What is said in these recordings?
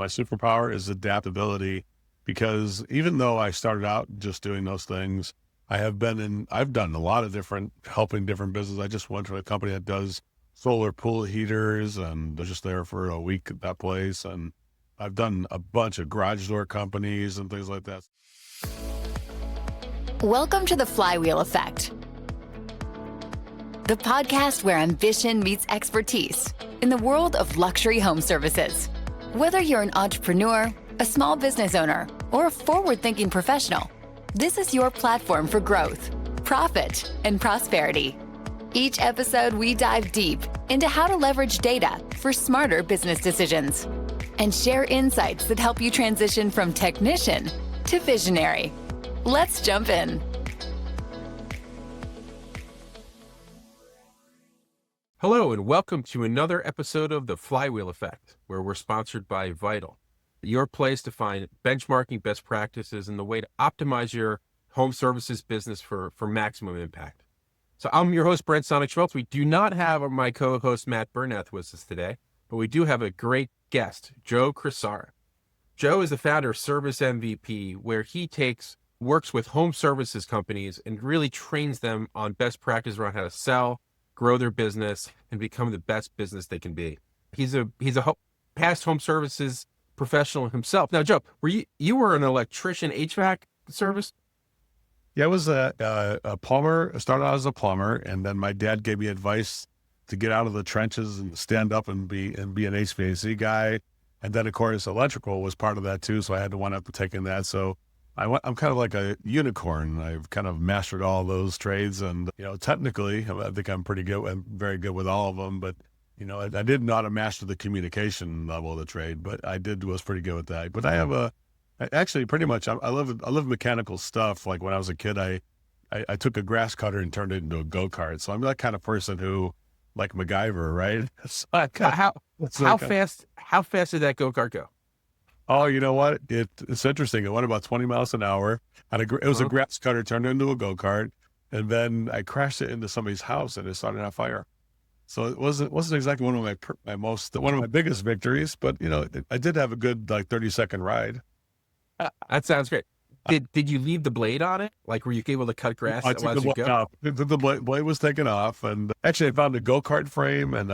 My superpower is adaptability, because even though I started out just doing those things, I've done a lot of helping different businesses. I just went to a company that does solar pool heaters, and I was just there for a week at that place. And I've done a bunch of garage door companies and things like that. Welcome to the Flywheel Effect, the podcast where ambition meets expertise in the world of luxury home services. Whether you're an entrepreneur, a small business owner, or a forward-thinking professional, this is your platform for growth, profit, and prosperity. Each episode, we dive deep into how to leverage data for smarter business decisions and share insights that help you transition from technician to visionary. Let's jump in. Hello, and welcome to another episode of the Flywheel Effect, where we're sponsored by Vital, your place to find benchmarking best practices and the way to optimize your home services business for maximum impact. So I'm your host, Brent Sonnek-Schmelz. We do not have my co-host, Matt Bernath, with us today, but we do have a great guest, Joe Crisara. Joe is the founder of Service MVP, where he works with home services companies and really trains them on best practices around how to sell, grow their business, and become the best business they can be. He's a past home services professional himself. Now, Joe, you were an electrician, HVAC service? Yeah, I was a plumber. I started out as a plumber, and then my dad gave me advice to get out of the trenches and stand up and be an HVAC guy. And then, of course, electrical was part of that too. So I had to wind up taking that. So I'm kind of like a unicorn. I've kind of mastered all those trades, and technically, I think I'm pretty good. I'm very good with all of them. But I did not master the communication level of the trade, but was pretty good with that. But I love mechanical stuff. Like when I was a kid, I took a grass cutter and turned it into a go-kart. So I'm that kind of person who, like MacGyver, right? So How fast did that go-kart go? Oh, you know what? It's interesting. It went about 20 miles an hour. And it was a grass cutter turned into a go-kart. And then I crashed it into somebody's house and it started on fire. So it wasn't exactly one of my biggest victories, but I did have a good 30-second ride. That sounds great. Did you leave the blade on it? Like, were you able to cut grass as you go? The blade was taken off, and actually I found a go-kart frame, and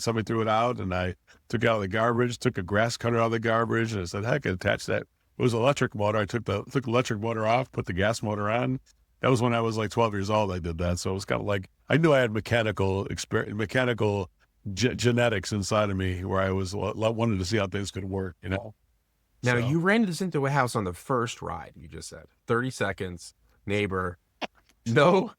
somebody threw it out, and I took it out of the garbage, took a grass cutter out of the garbage, and I said, heck, I attached that. It was an electric motor. I took the electric motor off, put the gas motor on. That was when I was like 12 years old. I did that, so it was kind of like I knew I had mechanical genetics inside of me, where I wanted to see how things could work. Now, you ran this into a house on the first ride, you just said. 30 seconds, neighbor. No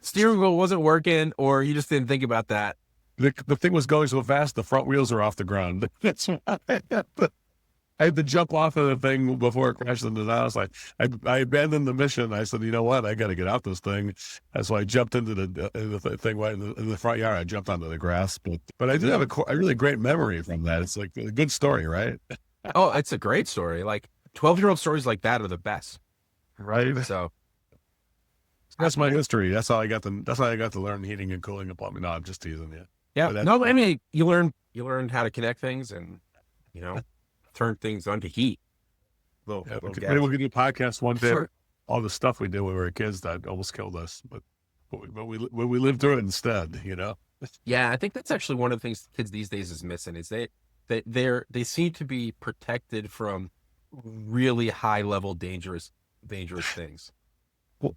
steering wheel wasn't working, or you just didn't think about that. The thing was going so fast, the front wheels are off the ground. That's why I had to jump off of the thing before it crashed into the house. I abandoned the mission. I said, you know what? I got to get out this thing. And so I jumped into the thing right in the front yard. I jumped onto the grass. But I did have a really great memory from that. It's like a good story, right? Oh, it's a great story. Like 12-year-old stories like that are the best. Right. So that's my history. That's how I got to learn heating and cooling and plumbing. No, I'm just teasing you. Yeah. No, I mean, you learned how to connect things and, turn things on to heat. Maybe we'll do a podcast one day. Sure. All the stuff we did when we were kids that almost killed us, but we lived through it instead, Yeah, I think that's actually one of the things kids these days is missing is they seem to be protected from really high level dangerous things. Well,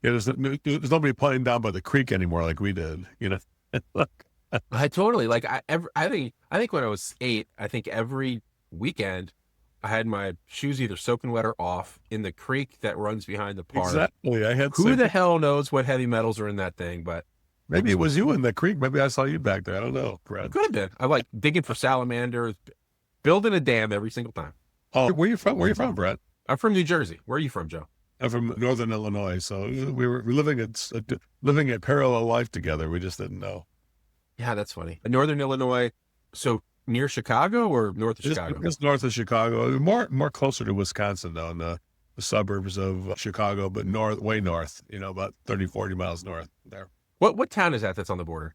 there's nobody playing down by the creek anymore like we did. I totally I think when I was 8, I think every weekend I had my shoes either soaking wet or off in the creek that runs behind the park. Exactly. Who the hell knows what heavy metals are in that thing, but maybe it was you in the creek. Maybe I saw you back there. I don't know, Brad. Could have been. I like digging for salamanders, building a dam every single time. Oh, where you from? Where you from, Brad? I'm from New Jersey. Where are you from, Joe? I'm from Northern Illinois. So we were living a parallel life together. We just didn't know. Yeah, that's funny. Northern Illinois. So near Chicago or north of Chicago? Just north of Chicago. More closer to Wisconsin, though, in the suburbs of Chicago, but way north. About 30, 40 miles north there. What town is that that's on the border?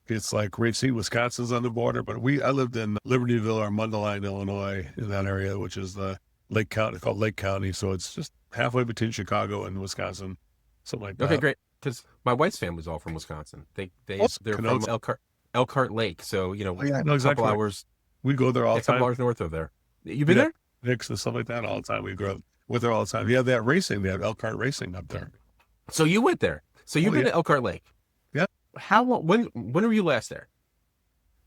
It's like Racine, Wisconsin's on the border, but I lived in Libertyville or Mundelein, Illinois, in that area, which is the Lake County, called Lake County. So it's just halfway between Chicago and Wisconsin, something like that. Okay, great. Because my wife's family's all from Wisconsin. They're from Elkhart Lake. So, you know, Yeah, I know a exactly. couple hours. We go there all the A couple time. hours north of there. You've been there? Nicks and stuff like that all the time. We go with there all the time. Yeah, they have racing. They have Elkhart racing up there. So you went there. So you've been to Elkhart Lake. Yeah. How long? When were you last there?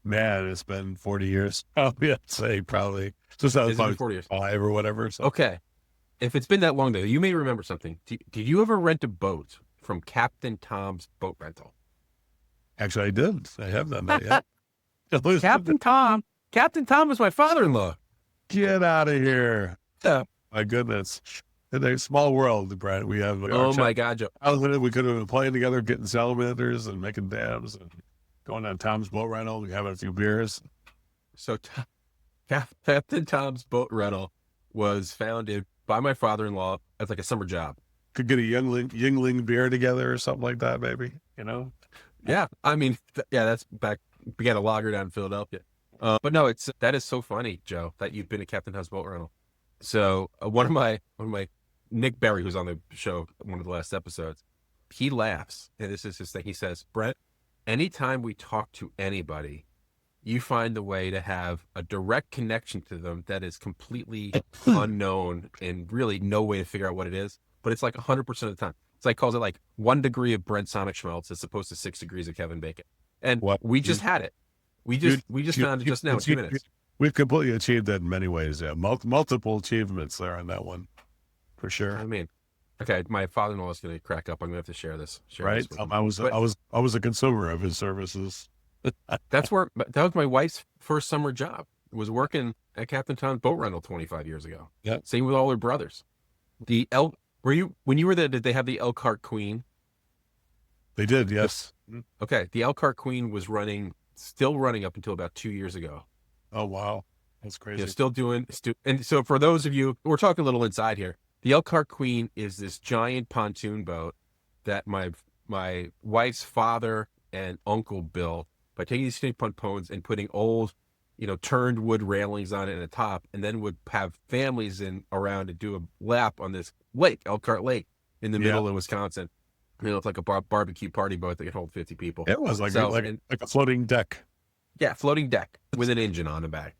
Man, it's been 40 years. Oh, yeah, say probably. Since I was probably 40 years. 5 or whatever. So. Okay. If it's been that long, though, you may remember something. Did you ever rent a boat from Captain Tom's Boat Rental? Actually, I did. I have done that, yeah. Captain Tom is my father-in-law. Get out of here. Yeah. My goodness. In a small world, Brent, we have. Oh, my God, Joe. We could have been playing together, getting salamanders and making dams and going on Tom's Boat Rental, having a few beers. So Captain Tom's Boat Rental was founded by my father-in-law as like a summer job. Could get a Yingling beer together or something like that, maybe, you know? Yeah. I mean, that's back. We got a lager down in Philadelphia. But no, that is so funny, Joe, that you've been to Captain Tom's Boat Rental. So one of my Nick Berry, who's on the show, one of the last episodes, he laughs, and this is his thing. He says, Brent, anytime we talk to anybody, you find a way to have a direct connection to them that is completely unknown and really no way to figure out what it is. But it's like 100% of the time. It's like, calls it like 1 degree of Brent Sonnek-Schmelz as opposed to 6 degrees of Kevin Bacon. And we just had it. We just found it just now in 2 minutes. We've completely achieved that in many ways. Yeah, multiple achievements there on that one, for sure. I mean, okay, my father-in-law is going to crack up. I'm going to have to share this. Right? I was a consumer of his services. That was my wife's first summer job. Was working at Captain Tom's Boat Rental 25 years ago. Yeah. Same with all her brothers. When you were there? Did they have the Elkhart Queen? They did, yes. Okay, the Elkhart Queen was still running up until about 2 years ago. Oh wow, that's crazy. Still doing. And so for those of you, we're talking a little inside here. The Elkhart Queen is this giant pontoon boat that my wife's father and uncle built by taking these snake pontoons and putting old, turned wood railings on it and a top, and then would have families around and do a lap on this lake, Elkhart Lake, in the middle of Wisconsin. It's like a barbecue party boat that could hold 50 people. It was like a floating deck. Yeah, floating deck with an engine on the back.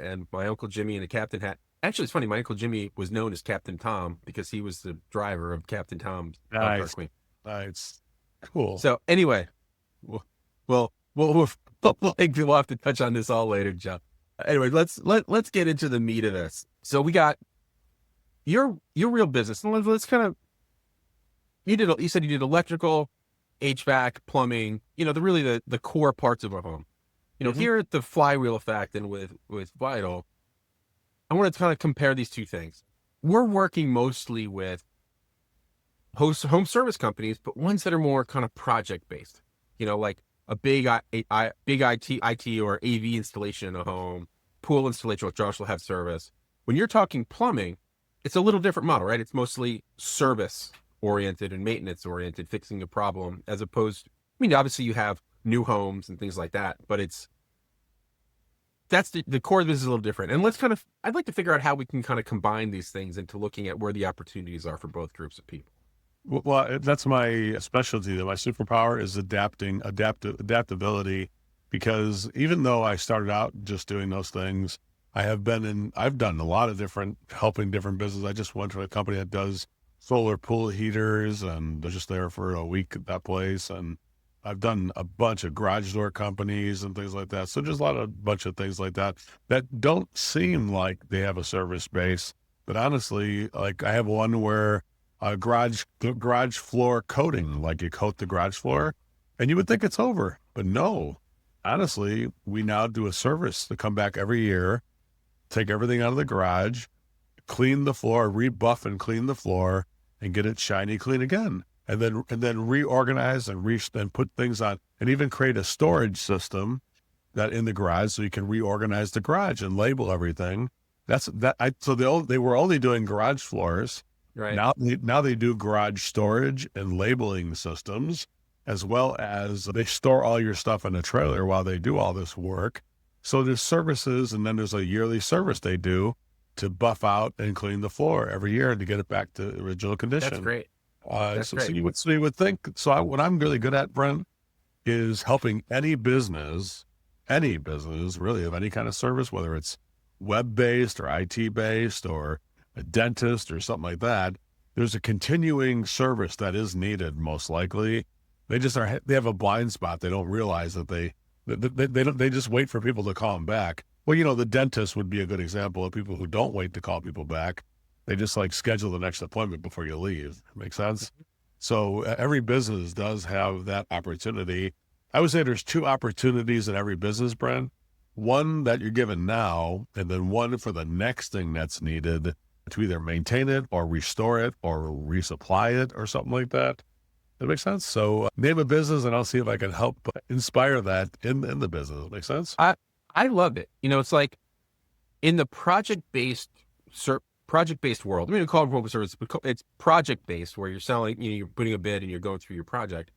And my Uncle Jimmy and the captain had. Actually, it's funny. My Uncle Jimmy was known as Captain Tom because he was the driver of Captain Tom's Elkhart Queen. Nice. Cool. So anyway, we'll have to touch on this all later, Joe. Anyway, let's get into the meat of this. So we got your real business. And let's kind of. You said you did electrical, HVAC, plumbing. The core parts of a home. Here at the Flywheel Effect and with Vital, I want to kind of compare these two things. We're working mostly with home service companies, but ones that are more kind of project based. Like a big IT or AV installation in a home, pool installation, which also have service. When you're talking plumbing, it's a little different model, right? It's mostly service oriented and maintenance oriented, fixing a problem, as opposed. Obviously you have new homes and things like that, but that's the core of this is a little different. And I'd like to figure out how we can kind of combine these things into looking at where the opportunities are for both groups of people. Well, that's my specialty. My superpower is adaptability, because even though I started out just doing those things, I've done a lot of helping different businesses. I just went to a company that does solar pool heaters, and they're just there for a week at that place. And I've done a bunch of garage door companies and things like that. So just bunch of things like that don't seem like they have a service base. But honestly, like I have one where a garage floor coating, like you coat the garage floor, and you would think it's over, but no. Honestly, we now do a service to come back every year, take everything out of the garage, clean the floor, rebuff and clean the floor, and get it shiny clean again. And then reorganize and put things on, and even create a storage system that in the garage, so you can reorganize the garage and label everything. So they were only doing garage floors. Right. Now they do garage storage and labeling systems, as well as they store all your stuff in a trailer while they do all this work. So there's services, and then there's a yearly service they do to buff out and clean the floor every year to get it back to original condition. That's great. That's So great. you would think, what I'm really good at, Brent, is helping any business really of any kind of service, whether it's web-based or IT-based or a dentist or something like that. There's a continuing service that is needed, most likely. They have a blind spot. They don't realize that they just wait for people to call them back. Well, the dentist would be a good example of people who don't wait to call people back. They just schedule the next appointment before you leave. Make sense? So every business does have that opportunity. I would say there's two opportunities in every business, Brent. One that you're given now, and then one for the next thing that's needed to either maintain it or restore it or resupply it or something like that. That makes sense? So name a business and I'll see if I can help inspire that in the business. Make sense? I love it. It's like in the project-based world. I mean, we call it proposal service, but it's project-based where you're selling, you're putting a bid and you're going through your project.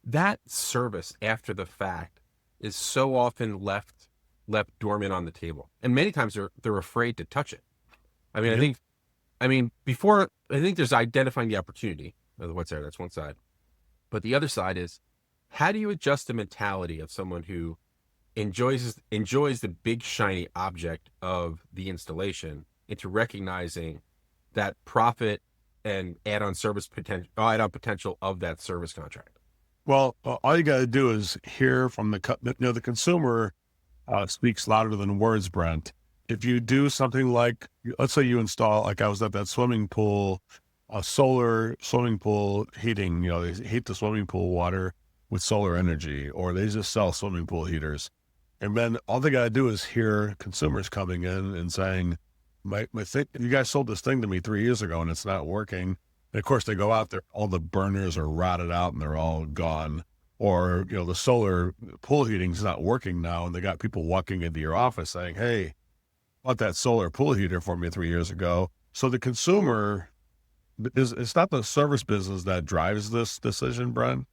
That service after the fact is so often left dormant on the table. And many times they're afraid to touch it. I mean, I think there's identifying the opportunity. What's there? That's one side. But the other side is, how do you adjust the mentality of someone who enjoys the big shiny object of the installation into recognizing that profit and add-on potential of that service contract? Well, all you got to do is hear from the consumer speaks louder than words, Brent. If you do something like, let's say you install, like I was at that swimming pool, solar swimming pool heating, they heat the swimming pool water with solar energy, or they just sell swimming pool heaters. And then all they got to do is hear consumers coming in and saying, my thing, you guys sold this thing to me 3 years ago and it's not working. And of course they go out there, all the burners are rotted out and they're all gone. Or, the solar pool heating's not working now. And they got people walking into your office saying, hey, bought that solar pool heater for me 3 years ago. So the consumer it's not the service business that drives this decision, Brent.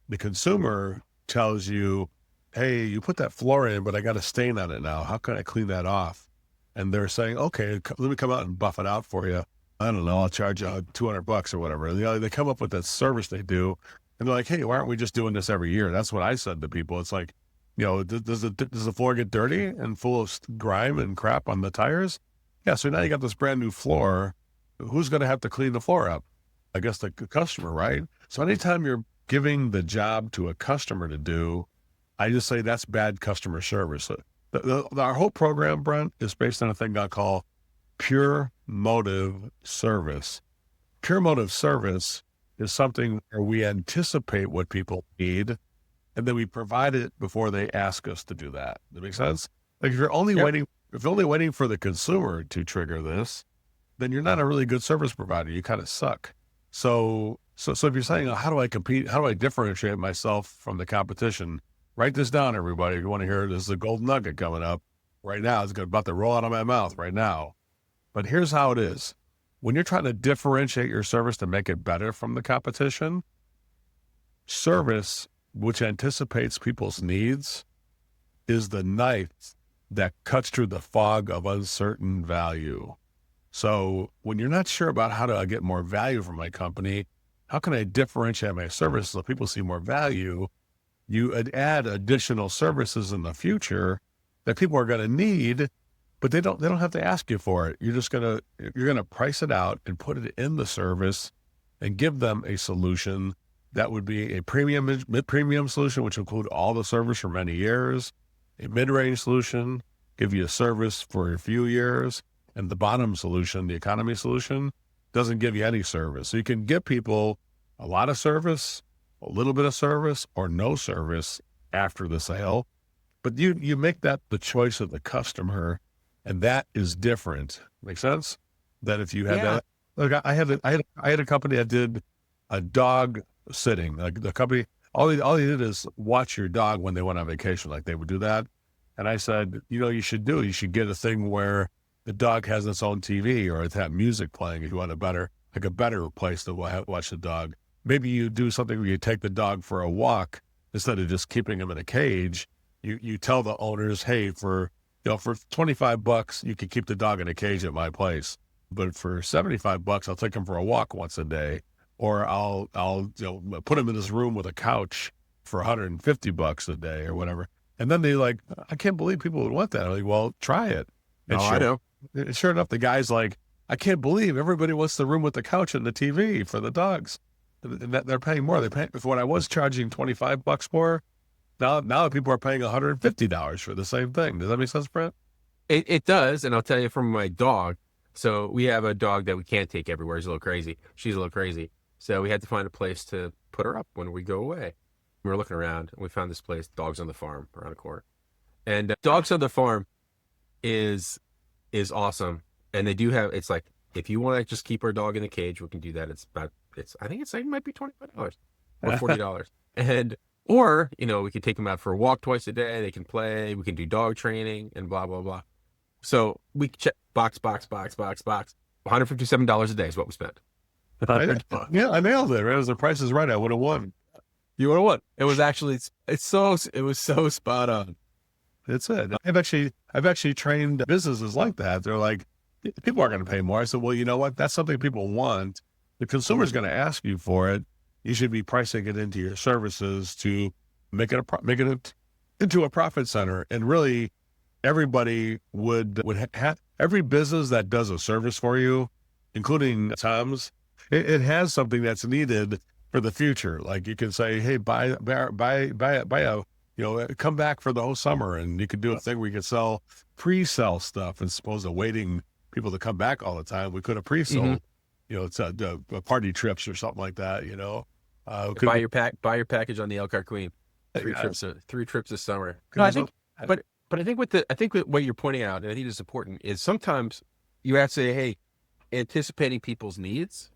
The consumer tells you, hey, you put that floor in, but I got a stain on it now. How can I clean that off? And they're saying, okay, let me come out and buff it out for you. I don't know, I'll charge you $200 or whatever. They come up with that service they do. And they're like, hey, why aren't we just doing this every year? That's what I said to people. It's like, does the floor get dirty and full of grime and crap on the tires? Yeah, so now you got this brand new floor. Who's going to have to clean the floor up? I guess the customer, right? So anytime you're giving the job to a customer to do, I just say that's bad customer service. Our whole program, Brent, is based on a thing I call pure motive service. Pure motive service is something where we anticipate what people need, and then we provide it before they ask us to do that. Does that make sense? Like if you're only waiting for the consumer to trigger this, then you're not a really good service provider. You kind of suck. So if you're saying, how do I compete? How do I differentiate myself from the competition? Write this down, everybody. If you want to hear it, there's a golden nugget coming up right now. It's about to roll out of my mouth right now. But here's how it is. When you're trying to differentiate your service to make it better from the competition, service, which anticipates people's needs, is the knife that cuts through the fog of uncertain value. So when you're not sure about how to get more value from my company, how can I differentiate my service so people see more value? You add additional services in the future that people are going to need, but they don't have to ask you for it. You're going to price it out and put it in the service and give them a solution that would be a mid-premium solution, which include all the service for many years, a mid-range solution, give you a service for a few years, and the bottom solution, the economy solution, doesn't give you any service. So you can give people a lot of service, a little bit of service, or no service after the sale. But you make that the choice of the customer, and that is different. Make sense? That if you had that, look, I had a company that did a dog sitting. Like the company, all they did is watch your dog when they went on vacation. Like they would do that. And I said, you should get a thing where the dog has its own TV or it's have music playing if you want a better place to watch the dog. maybe you do something where you take the dog for a walk instead of just keeping him in a cage. You tell the owners, hey, for $25, you can keep the dog in a cage at my place, but for $75, I'll take him for a walk once a day, or I'll put him in this room with a couch for $150 a day or whatever. And then they like, I can't believe people would want that. I'm like, well, try it. And I know. Sure enough, the guy's like, I can't believe everybody wants the room with the couch and the TV for the dogs. And that they're paying more. They're paying for what I was charging $25 for. Now people are paying $150 for the same thing. Does that make sense, Brent? It does. And I'll tell you from my dog. So we have a dog that we can't take everywhere. She's a little crazy. So we had to find a place to put her up when we go away. We were looking around and we found this place, Dogs on the Farm, around the corner. And Dogs on the Farm is awesome. And they do have, it's like, if you want to just keep our dog in the cage, we can do that. I think it might be $25 or $40. Or, we can take them out for a walk twice a day. They can play, we can do dog training and blah, blah, blah. So we check box. $157 a day is what we spent. Yeah, I nailed it. Right? As the price is right, I would have won. You would have won. It was actually, it was so spot on. That's it. I've actually trained businesses like that. They're like, people aren't going to pay more. I said, well, you know what? That's something people want. The consumer's going to ask you for it. You should be pricing it into your services to make it into a profit center. And really, everybody would have, every business that does a service for you, including Tom's, it has something that's needed for the future. Like you can say, hey, buy a, come back for the whole summer, and you could do a thing where you could sell pre-sell stuff, as opposed to waiting people to come back all the time. We could have pre-sold, it's a party trips or something like that. Buy your package on the Elkhart Queen. 3 trips this summer. No, I think, but I think what you're pointing out, and I think it's important, is sometimes you have to say, hey, anticipating people's needs.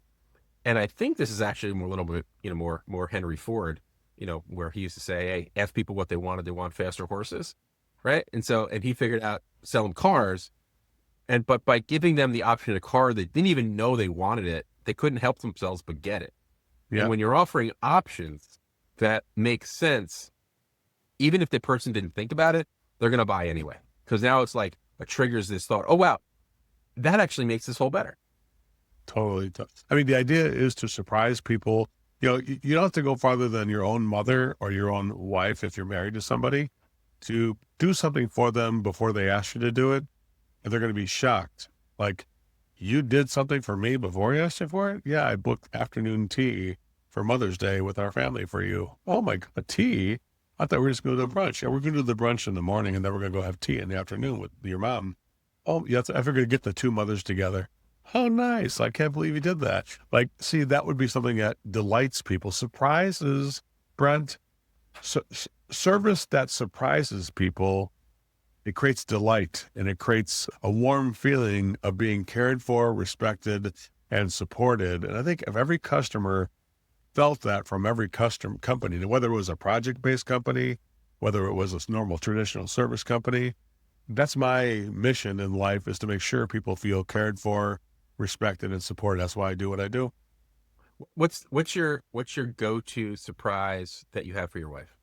And I think this is actually a little bit, more Henry Ford, where he used to say, hey, ask people what they wanted. They want faster horses, right? And he figured out sell them cars. But by giving them the option of a car, they didn't even know they wanted it. They couldn't help themselves but get it. Yeah. And when you're offering options that make sense, even if the person didn't think about it, they're going to buy anyway. Because now it's like, it triggers this thought, oh, wow, that actually makes this whole better. Totally. I mean, the idea is to surprise people. You don't have to go farther than your own mother or your own wife if you're married to somebody, to do something for them before they ask you to do it. And they're going to be shocked. Like, you did something for me before you asked me for it? Yeah, I booked afternoon tea for Mother's Day with our family for you. Oh my God, tea? I thought we were just going to do brunch. Yeah, we're going to do the brunch in the morning, and then we're going to go have tea in the afternoon with your mom. Oh, yeah, I figured to get the two mothers together. Oh, nice. I can't believe you did that. Like, see, that would be something that delights people. Surprises, Brent, service that surprises people, it creates delight, and it creates a warm feeling of being cared for, respected, and supported. And I think if every customer felt that from every company, whether it was a project-based company, whether it was a normal traditional service company, that's my mission in life, is to make sure people feel cared for, respected, and supported. That's why I do what I do. What's your go-to surprise that you have for your wife?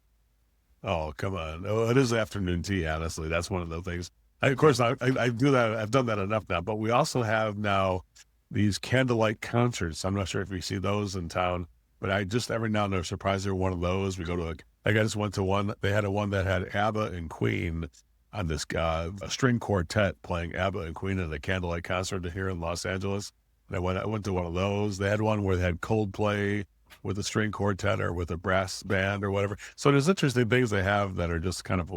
Oh, come on. Oh, it is afternoon tea, honestly. That's one of the things. Of course, I do that. I've done that enough now, but we also have now these candlelight concerts. I'm not sure if you see those in town, but I just every now and then surprise her one of those. We go to I just went to one. They had one that had ABBA and Queen on this a string quartet playing ABBA and Queen at a candlelight concert here in Los Angeles. And I went to one of those. They had one where they had Coldplay with a string quartet or with a brass band or whatever. So there's interesting things they have that are just kind of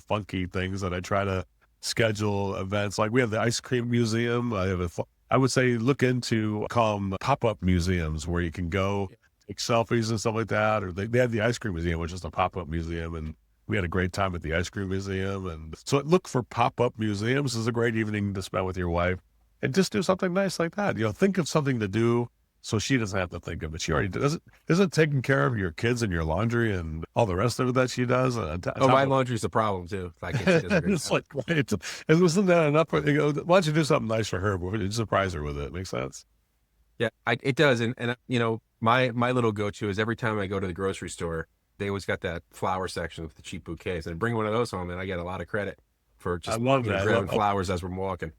funky things that I try to schedule events. Like we have the ice cream museum. I would say look into pop-up museums where you can go take selfies and stuff like that. Or they had the ice cream museum, which is a pop-up museum, and we had a great time at the ice cream museum. And so look for pop-up museums. This is a great evening to spend with your wife, and just do something nice like that. Think of something to do so she doesn't have to think of it. She already does it. Isn't taking care of your kids and your laundry and all the rest of it that she does. My laundry's a problem too. It's like, it wasn't that enough? Why don't you do something nice for her? But you surprise her with it. Makes sense. Yeah, it does. And my little go-to is every time I go to the grocery store, they always got that flower section with the cheap bouquets. And I bring one of those home and I get a lot of credit for I just, love that. grabbing flowers as we're walking.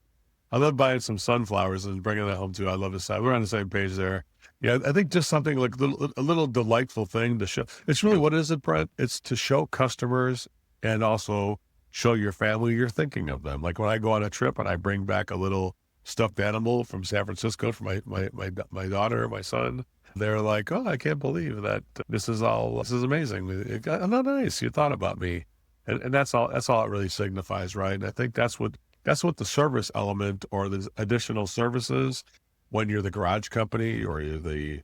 I love buying some sunflowers and bringing that home too. I love this side. We're on the same page there. Yeah, I think just something like a little delightful thing to show. It's really, what is it, Brent? It's to show customers and also show your family you're thinking of them. Like when I go on a trip and I bring back a little stuffed animal from San Francisco for my daughter or my son, they're like, "Oh, I can't believe that this is amazing. Oh, nice. You thought about me." And that's all it really signifies, right? And I think that's what the service element or the additional services when you're the garage company or you're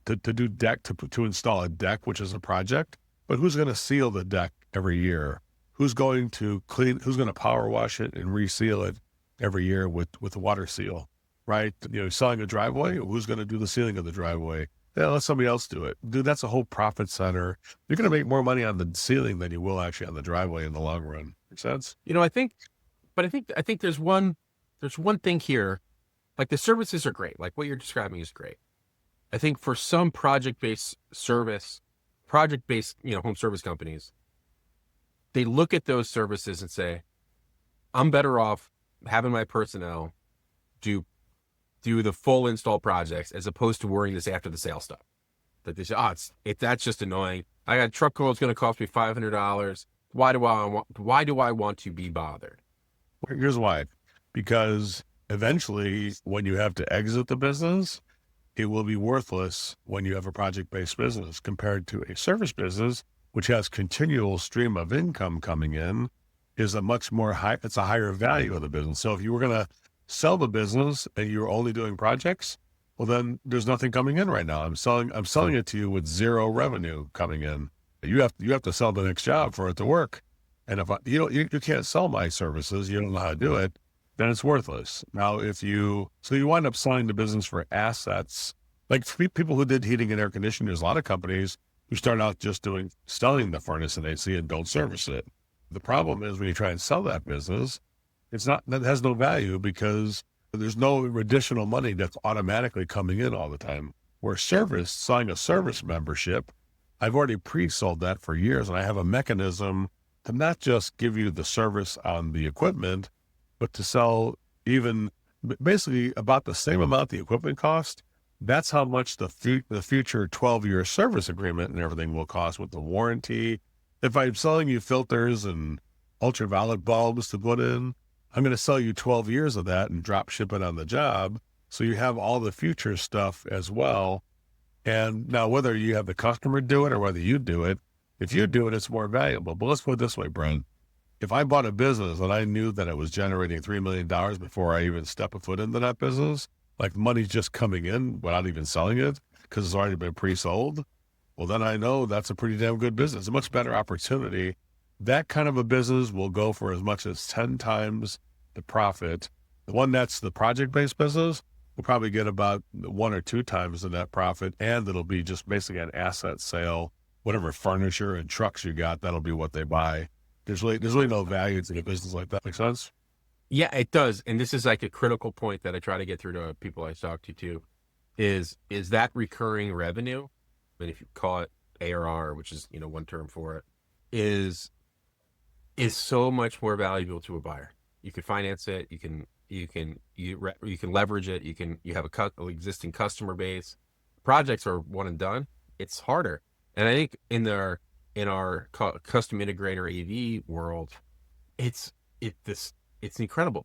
to do deck, to install a deck, which is a project, but who's going to seal the deck every year? Who's going to power wash it and reseal it every year with a water seal, right? Selling a driveway, who's going to do the sealing of the driveway? Yeah, let somebody else do it. Dude, that's a whole profit center. You're going to make more money on the ceiling than you will actually on the driveway in the long run. Make sense? I think there's one thing here. Like the services are great. Like what you're describing is great. I think for some project-based home service companies, they look at those services and say, I'm better off having my personnel do the full install projects as opposed to worrying this after the sale stuff. That they say, that's just annoying. I got a truck roll, it's going to cost me $500. Why do I want to be bothered? Here's why. Because eventually when you have to exit the business, it will be worthless when you have a project-based business compared to a service business, which has continual stream of income coming in, is it's a higher value of the business. So if you were going to sell the business and you're only doing projects, well, then there's nothing coming in right now. I'm selling it to you with zero revenue coming in. You have to sell the next job for it to work. And if you can't sell my services, you don't know how to do it, then it's worthless. Now, you wind up selling the business for assets. Like for people who did heating and air conditioning, there's a lot of companies who start out just selling the furnace and AC and don't service it. The problem is when you try and sell that business, that has no value because there's no additional money that's automatically coming in all the time. Where selling a service membership, I've already pre-sold that for years, and I have a mechanism to not just give you the service on the equipment, but to sell even basically about the same amount the equipment cost. That's how much the future 12-year service agreement and everything will cost with the warranty. If I'm selling you filters and ultraviolet bulbs to put in, I'm going to sell you 12 years of that and drop ship it on the job. So you have all the future stuff as well. And now whether you have the customer do it or whether you do it, if you do it, it's more valuable. But let's put it this way, Brent. If I bought a business and I knew that it was generating $3 million before I even step a foot into that business, like money's just coming in without even selling it because it's already been pre-sold, well, then I know that's a pretty damn good business, a much better opportunity. That kind of a business will go for as much as 10 times the profit. The one that's the project-based business will probably get about 1 or 2 times the net profit, and it'll be just basically an asset sale. Whatever furniture and trucks you got, that'll be what they buy. There's really no value to a business like that. Make sense? Yeah, it does. And this is like a critical point that I try to get through to people I talk to too, is that recurring revenue, and if you call it ARR, which is, one term for it, is so much more valuable to a buyer. You can finance it. You can leverage it. You have an existing customer base. Projects are one and done. It's harder. And I think in our custom integrator AV world, it's incredible.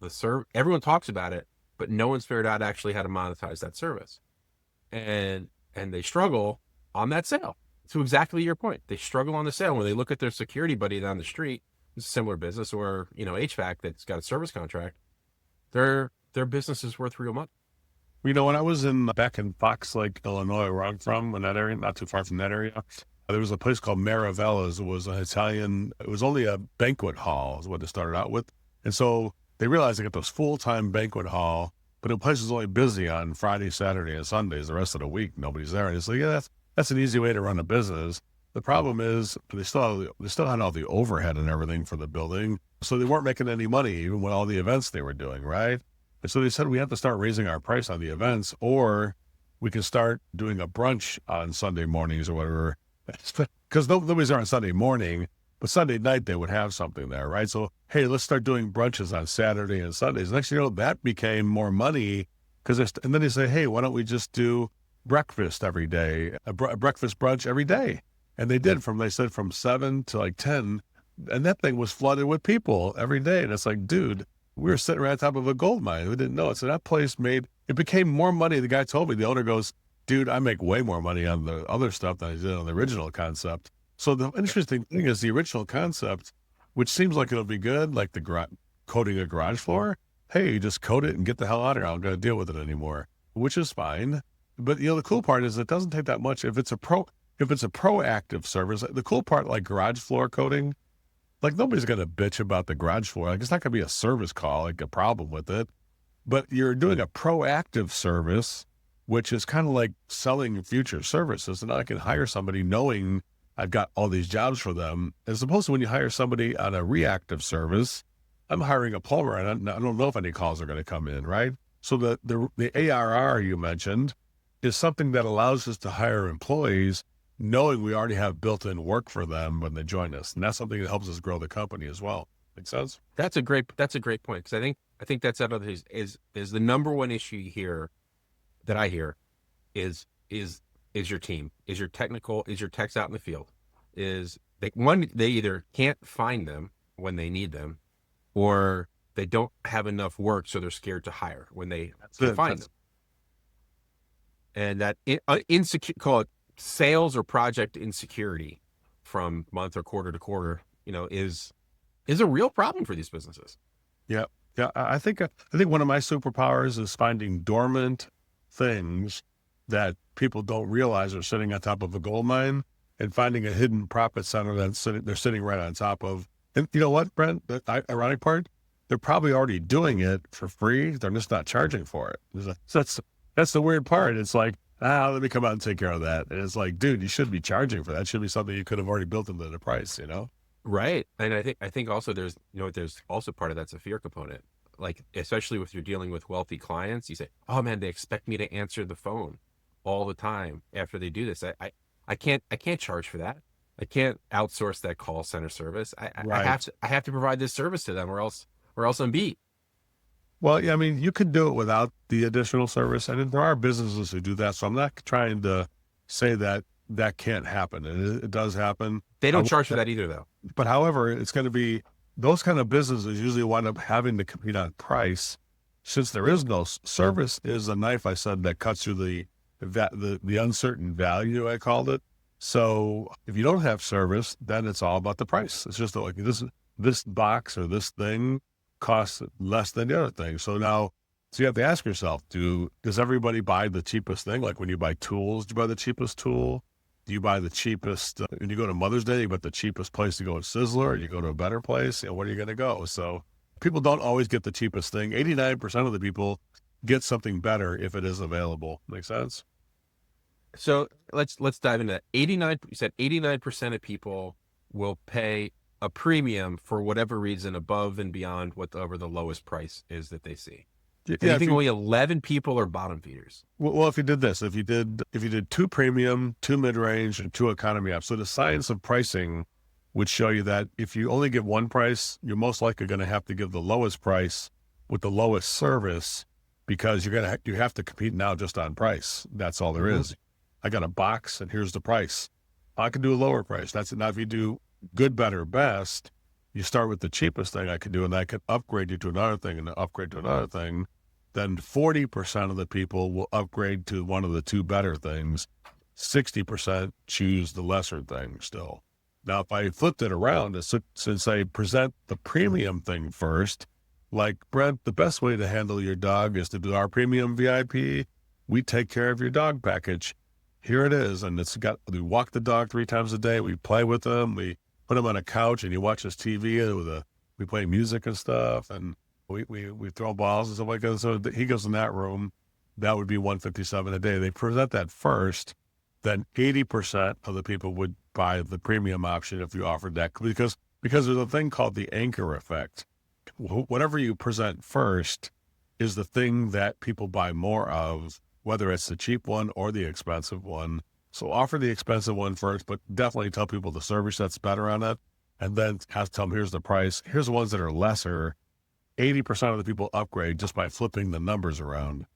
Everyone talks about it, but no one's figured out actually how to monetize that service. And they struggle on that sale. To exactly your point. They struggle on the sale when they look at their security buddy down the street, it's a similar business, or HVAC that's got a service contract. Their business is worth real money. When I was back in Fox Lake, Illinois, where I'm from, in that area, not too far from that area, there was a place called Maravella's. It was it was only a banquet hall is what they started out with. And so they realized they got this full-time banquet hall, but the place was only busy on Friday, Saturday, and Sundays. The rest of the week, nobody's there. And it's like, yeah, that's an easy way to run a business. The problem is they still had all the overhead and everything for the building. So they weren't making any money, even with all the events they were doing, right? And so they said, we have to start raising our price on the events, or we can start doing a brunch on Sunday mornings or whatever. Because nobody's there on Sunday morning, but Sunday night they would have something there, right? So, hey, let's start doing brunches on Saturday and Sundays. Next thing you know, that became more money and then they say, hey, why don't we just do breakfast every day, a breakfast brunch every day? And they did they said from 7 to like 10, and that thing was flooded with people every day. And it's like, dude, we were sitting right on top of a gold mine. We didn't know it. So that place it became more money. The guy told me, the owner goes, dude, I make way more money on the other stuff than I did on the original concept. So the interesting thing is the original concept, which seems like it'll be good, like coating a garage floor. Hey, you just coat it and get the hell out of here. I'm going to deal with it anymore, which is fine. But the cool part is it doesn't take that much. If it's a proactive service, the cool part, like garage floor coating, like nobody's going to bitch about the garage floor. Like it's not going to be a service call, like a problem with it. But you're doing a proactive service, which is kind of like selling future services. And I can hire somebody knowing I've got all these jobs for them, as opposed to when you hire somebody on a reactive service. I'm hiring a plumber and I don't know if any calls are going to come in, right? So the ARR you mentioned is something that allows us to hire employees knowing we already have built-in work for them when they join us. And that's something that helps us grow the company as well. Make sense? That's a great point. Because I think that's another is the number one issue here that I hear is your team, is your techs out in the field, they either can't find them when they need them, or they don't have enough work, so they're scared to hire when they can find them. And that insecure, call it sales or project insecurity from month or quarter to quarter, is a real problem for these businesses. Yeah. Yeah. I think one of my superpowers is finding dormant things that people don't realize are sitting on top of a gold mine, and finding a hidden profit center they're sitting right on top of. And you know what, Brent, the ironic part, they're probably already doing it for free. They're just not charging for it. So that's the weird part. It's like, let me come out and take care of that. And it's like, dude, you should be charging for that. It should be something you could have already built into the price, Right. And I think also there's also part of that's a fear component. Like, especially if you're dealing with wealthy clients, you say, oh man, they expect me to answer the phone all the time after they do this. I can't charge for that. I can't outsource that call center service. Right. I have to provide this service to them, or else I'm beat. Well, yeah, I mean, you could do it without the additional service, and there are businesses who do that. So I'm not trying to say that can't happen. It does happen. They don't charge for that either, though. But however, it's going to be those kind of businesses usually wind up having to compete on price, since there is no service. Is a knife, I said, that cuts through the uncertain value, I called it. So if you don't have service, then it's all about the price. It's just like this box or this thing costs less than the other thing. So you have to ask yourself, does everybody buy the cheapest thing? Like when you buy tools, do you buy the cheapest tool? Do you buy the cheapest, when you go to Mother's Day, you buy the cheapest place to go to Sizzler, or you go to a better place? Where are you going to go? So people don't always get the cheapest thing. 89% of the people get something better if it is available. Make sense? So let's dive into that. You said 89% of people will pay a premium for whatever reason above and beyond whatever the lowest price is that they see. Do you think only 11 people are bottom feeders? Well, if you did this, if you did 2 premium, 2 mid-range, and 2 economy apps. So the science of pricing would show you that if you only give one price, you're most likely going to have to give the lowest price with the lowest service, because you have to compete now just on price. That's all there is. I got a box and here's the price. I can do a lower price. That's it. Now, if you do good, better, best, you start with the cheapest thing I could do, and I could upgrade you to another thing and upgrade to another thing. Then 40% of the people will upgrade to one of the 2 better things. 60% choose the lesser thing still. Now, if I flipped it around, since I present the premium thing first, like, Brent, the best way to handle your dog is to do our premium VIP. We take care of your dog package. Here it is. And we walk the dog 3 times a day. We play with him. We put him on a couch and he watches TV we play music and stuff. And we throw balls and stuff like that. So he goes in that room. That would be $157 a day. They present that first. Then 80% of the people would buy the premium option if you offered that, because there's a thing called the anchor effect. Whatever you present first is the thing that people buy more of whether it's the cheap one or the expensive one. So offer the expensive one first, but definitely tell people the service that's better on it. And then tell them, here's the price. Here's the ones that are lesser. 80% of the people upgrade just by flipping the numbers around.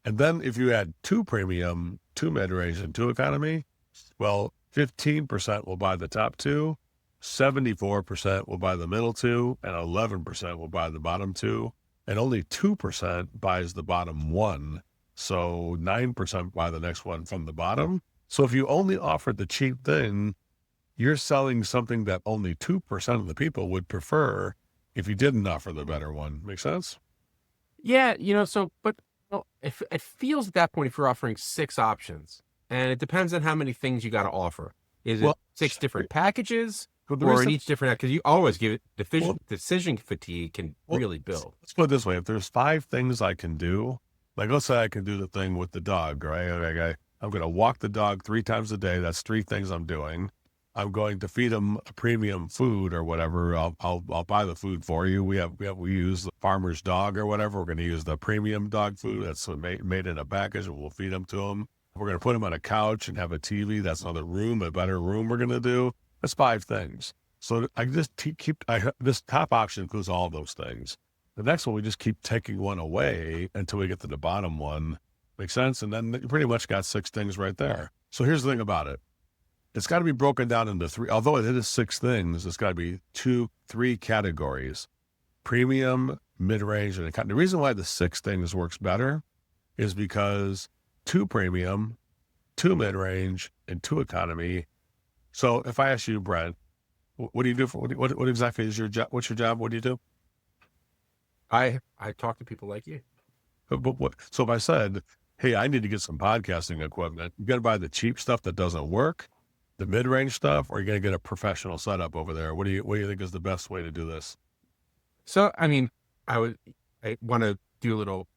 And then if you add 2 premium, 2 mid-range, and 2 economy, well, 15% will buy the top 2, 74% will buy the middle 2, and 11% will buy the bottom 2, and only 2% buys the bottom 1. So 9% buy the next one from the bottom. So if you only offered the cheap thing, you're selling something that only 2% of the people would prefer if you didn't offer the better one. Make sense? Yeah, but it feels at that point, if you're offering 6 options, and it depends on how many things you got to offer. Is it 6 different packages, or in each different? Because you always give it decision fatigue can really build. Let's put it this way: if there's 5 things I can do, like let's say I can do the thing with the dog, right? I'm going to walk the dog 3 times a day. That's 3 things I'm doing. I'm going to feed them a premium food or whatever. I'll buy the food for you. We use the farmer's dog or whatever. We're going to use the premium dog food that's made in a package, and we'll feed them to them. We're going to put them on a couch and have a TV. That's another room, a better room we're going to do. That's 5 things. So I just this top option includes all those things. The next one, we just keep taking one away until we get to the bottom one. Make sense? And then you pretty much got 6 things right there. So here's the thing about it. It's got to be broken down into 3. Although it is 6 things, it's got to be 3 categories: premium, mid-range, and economy. The reason why the 6 things works better is because 2 premium, 2 mid-range, and 2 economy. So if I ask you, Brent, what do you do what exactly is your job? What's your job? What do you do? I talk to people like you. So if I said, hey, I need to get some podcasting equipment, you got to buy the cheap stuff that doesn't work, the mid-range stuff, or you're going to get a professional setup over there. What do you think is the best way to do this? So, I mean, I want to do a little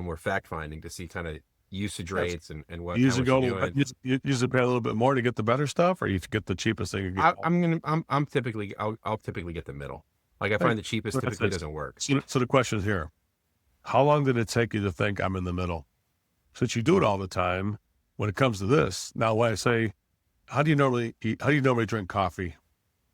more fact finding to see kind of usage rates and what you usually pay a little bit more to get the better stuff, or you get the cheapest thing. I'll typically get the middle. Like I find the cheapest typically doesn't work. So the question is here: how long did it take you to think I'm in the middle? Since you do it all the time, when it comes to this, now when I say, how do you normally eat? How do you normally drink coffee?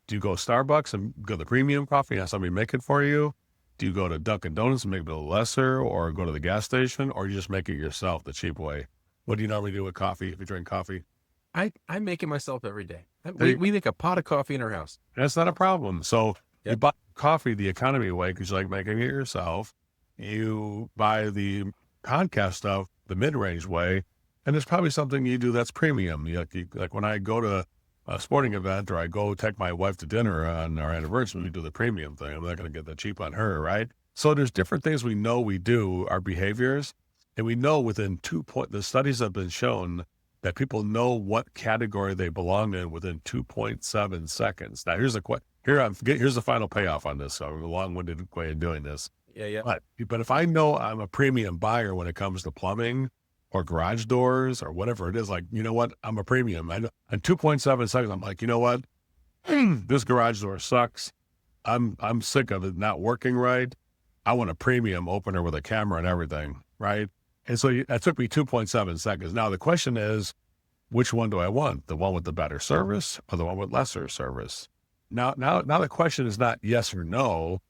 Do you go Starbucks and go the premium coffee and have somebody make it for you? Do you go to Dunkin' Donuts and make it a little lesser, or go to the gas station, or you just make it yourself the cheap way? What do you normally do with coffee if you drink coffee? I make it myself every day. We make a pot of coffee in our house. That's not a problem. So you buy coffee the economy way because you like making it yourself. You buy the podcast stuff the mid-range way, and there's probably something you do that's premium. Like when I go to a sporting event, or I go take my wife to dinner on our anniversary, we do the premium thing. I'm not going to get that cheap on her, right? So there's different things we know we do, our behaviors, and we know within the studies have been shown that people know what category they belong in within 2.7 seconds. Now here's the final payoff on this. So I'm a long-winded way of doing this. Yeah. But if I know I'm a premium buyer when it comes to plumbing or garage doors or whatever it is, like, you know what, I'm a premium. In 2.7 seconds, I'm like, you know what, this garage door sucks. I'm sick of it not working right. I want a premium opener with a camera and everything, right? And so it took me 2.7 seconds. Now the question is, which one do I want? The one with the better service or the one with lesser service? Now the question is not yes or no.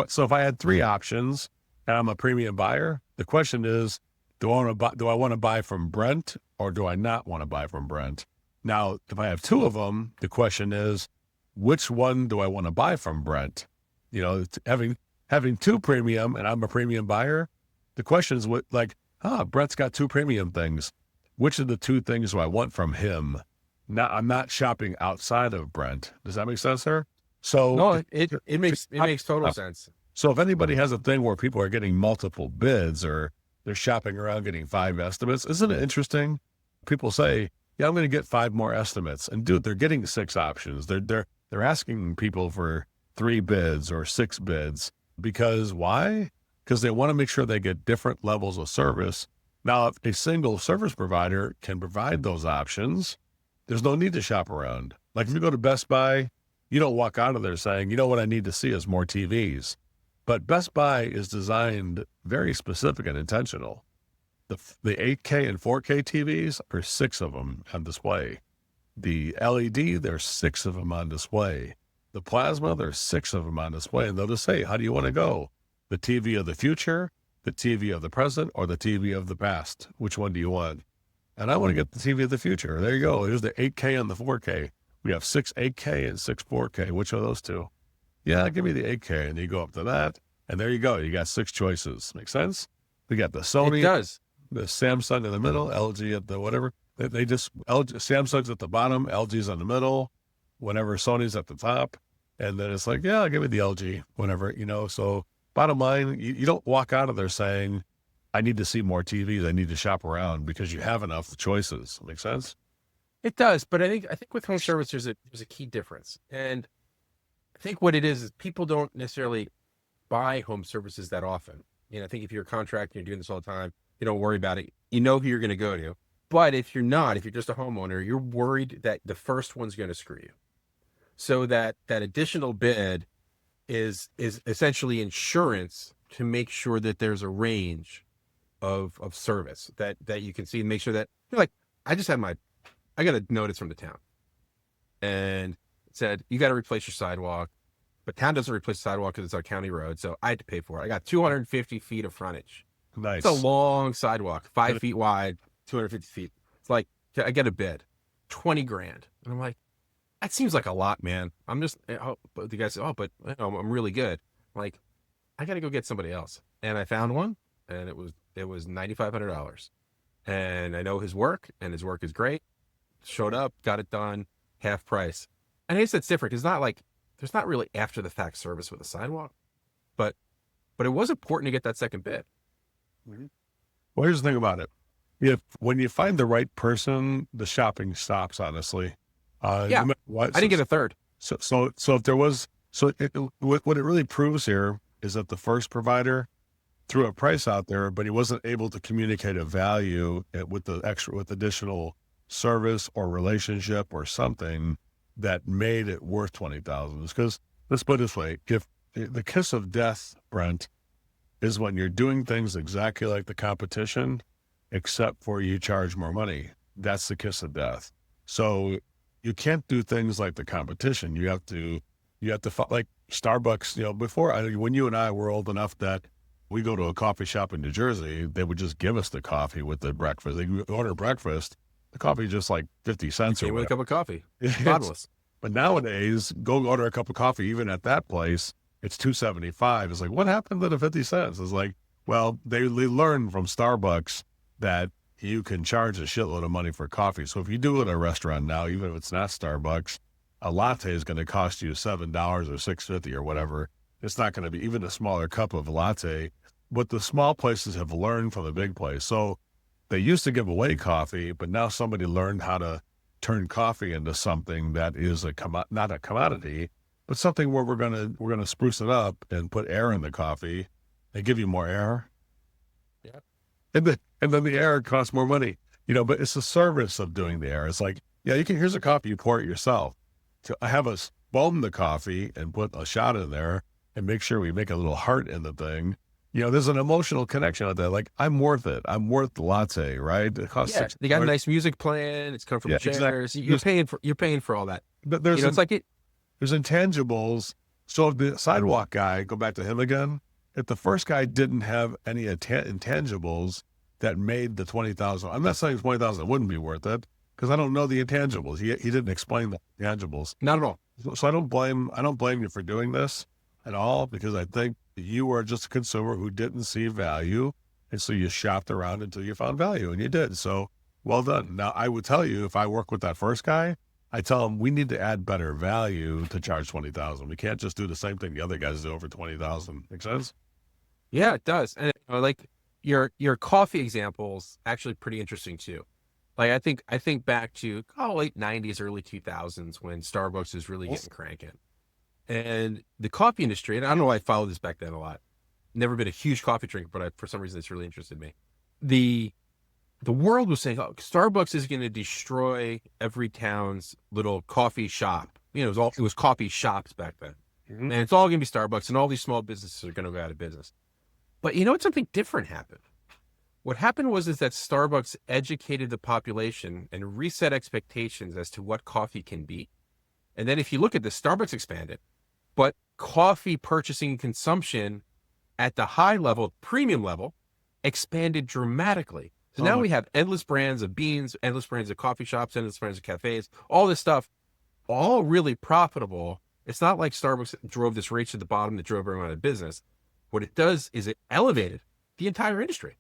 So if I had 3 options and I'm a premium buyer, the question is, do I want to buy from Brent, or do I not want to buy from Brent? Now, if I have 2 of them, the question is, which one do I want to buy from Brent? Having 2 premium and I'm a premium buyer, the question is Brent's got 2 premium things. Which of the 2 things do I want from him? Now, I'm not shopping outside of Brent. Does that make sense, sir? So no, it makes total sense. So if anybody has a thing where people are getting multiple bids, or they're shopping around getting 5 estimates, isn't it interesting? People say, yeah, I'm going to get 5 more estimates, and dude, they're getting 6 options. They're asking people for 3 bids or 6 bids. Because why? Because they want to make sure they get different levels of service. Now, if a single service provider can provide those options, there's no need to shop around. Like if you go to Best Buy, you don't walk out of there saying, you know what I need to see is more TVs. But Best Buy is designed very specific and intentional. The 8K and 4K TVs, there's 6 of them on display. The LED, there's 6 of them on display. The plasma, there's 6 of them on display. And they'll just say, how do you want to go? The TV of the future, the TV of the present, or the TV of the past? Which one do you want? And I want to get the TV of the future. There you go. Here's the 8K and the 4K. We have 6 8K and 6 4K. Which are those two? Yeah, give me the 8K. And you go up to that. And there you go. You got 6 choices. Make sense? We got the Sony. It does. The Samsung in the middle, LG at the whatever. They just, Samsung's at the bottom, LG's in the middle, whenever Sony's at the top. And then it's like, yeah, I'll give you the LG, whenever, So bottom line, you don't walk out of there saying, I need to see more TVs. I need to shop around because you have enough choices. Make sense? It does. But I think with home service, there's a key difference. And I think what it is people don't necessarily buy home services that often. I think if you're a contractor, you're doing this all the time, you don't worry about it. You know who you're going to go to. But if you're just a homeowner, you're worried that the first one's going to screw you. So that additional bid is essentially insurance to make sure that there's a range of service that you can see and make sure that you're like, I got a notice from the town and it said, you got to replace your sidewalk, but town doesn't replace the sidewalk because it's our county road. So I had to pay for it. I got 250 feet of frontage. Nice. It's a long sidewalk, 5 feet wide, 250 feet. It's like, I get a bid, $20,000. And I'm like, that seems like a lot, man. I'm just, but the guy said, but I'm really good. I'm like, I got to go get somebody else. And I found one and it was $9,500. And I know his work and his work is great. Showed up, got it done, half price. And I guess it's different. It's not like, there's not really after the fact service with a sidewalk, but it was important to get that second bid. Well, here's the thing about it. When you find the right person, the shopping stops, honestly. Yeah. I didn't get a third. So if there was, what it really proves here is that the first provider threw a price out there, but he wasn't able to communicate a value with additional service or relationship or something that made it worth $20,000. Because let's put it this way: if the kiss of death, Brent, is when you're doing things exactly like the competition, except for you charge more money. That's the kiss of death. So you can't do things like the competition. You have to like Starbucks. Before when you and I were old enough that we go to a coffee shop in New Jersey, they would just give us the coffee with the breakfast. They order breakfast. The coffee is just like 50 cents or Came with a whatever. cup of coffee. Bottomless. But nowadays, go order a cup of coffee, even at that place, it's $2.75. It's like, what happened to the 50 cents? It's like, well, they learned from Starbucks that you can charge a shitload of money for coffee. So if you do it at a restaurant now, even if it's not Starbucks, a latte is going to cost you $7 or $6.50 or whatever. It's not going to be even a smaller cup of latte. But the small places have learned from the big place. So they used to give away coffee, but now somebody learned how to turn coffee into something that is not a commodity, but something where we're gonna spruce it up and put air in the coffee and give you more air. Yeah. And then the air costs more money. But it's the service of doing the air. It's like, yeah, here's a coffee, you pour it yourself. To have us foam the coffee and put a shot in there and make sure we make a little heart in the thing. There's an emotional connection with that. Like, I'm worth it. I'm worth the latte, right? It costs $6. They got a nice music playing. It's comfortable chairs. Exactly. You're paying for all that. But there's there's intangibles. So if the sidewalk guy, go back to him again, if the first guy didn't have any intangibles that made the $20,000, I'm not saying $20,000 wouldn't be worth it because I don't know the intangibles. He didn't explain the intangibles. Not at all. So I don't blame you for doing this at all, because I think you were just a consumer who didn't see value. And so you shopped around until you found value, and you did. So well done. Now, I would tell you, if I work with that first guy, I tell him we need to add better value to charge $20,000. We can't just do the same thing the other guys do over $20,000. Make sense? Yeah, it does. And like your coffee examples actually pretty interesting too. Like I think back to late 90s, early 2000s when Starbucks was really getting cranking. And the coffee industry, and I don't know why I followed this back then a lot. Never been a huge coffee drinker, but for some reason it's really interested me. The world was saying, Starbucks is going to destroy every town's little coffee shop. It was coffee shops back then. Mm-hmm. And it's all going to be Starbucks, and all these small businesses are going to go out of business. But something different happened. What happened was is that Starbucks educated the population and reset expectations as to what coffee can be. And then if you look at this, Starbucks expanded, but coffee purchasing and consumption at the high level, premium level, expanded dramatically. So now we have endless brands of beans, endless brands of coffee shops, endless brands of cafes, all this stuff, all really profitable. It's not like Starbucks drove this race to the bottom that drove everyone out of business. What it does is it elevated the entire industry.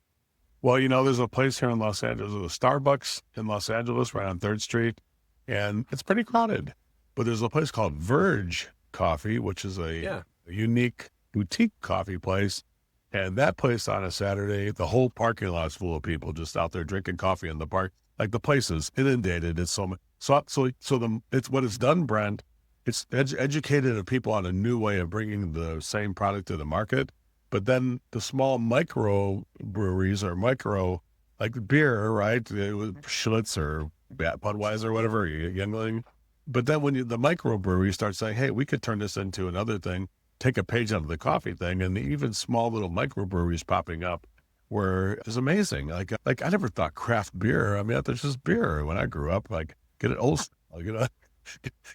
Well, there's a place here in Los Angeles, there's a Starbucks in Los Angeles right on 3rd Street, and it's pretty crowded. But there's a place called Verge Coffee, which is a unique boutique coffee place. And that place on a Saturday, the whole parking lot's full of people just out there drinking coffee in the park. Like the place is inundated. It's it's what it's done, Brent. It's educated people on a new way of bringing the same product to the market. But then the small micro breweries or like beer, right? Schlitz or Budweiser or whatever, Yuengling. But then when the micro breweries start saying, hey, we could turn this into another thing, take a page out of the coffee thing, and even small little microbreweries popping up where it's amazing. Like I never thought craft beer. I mean, there's just beer when I grew up, like get an old style,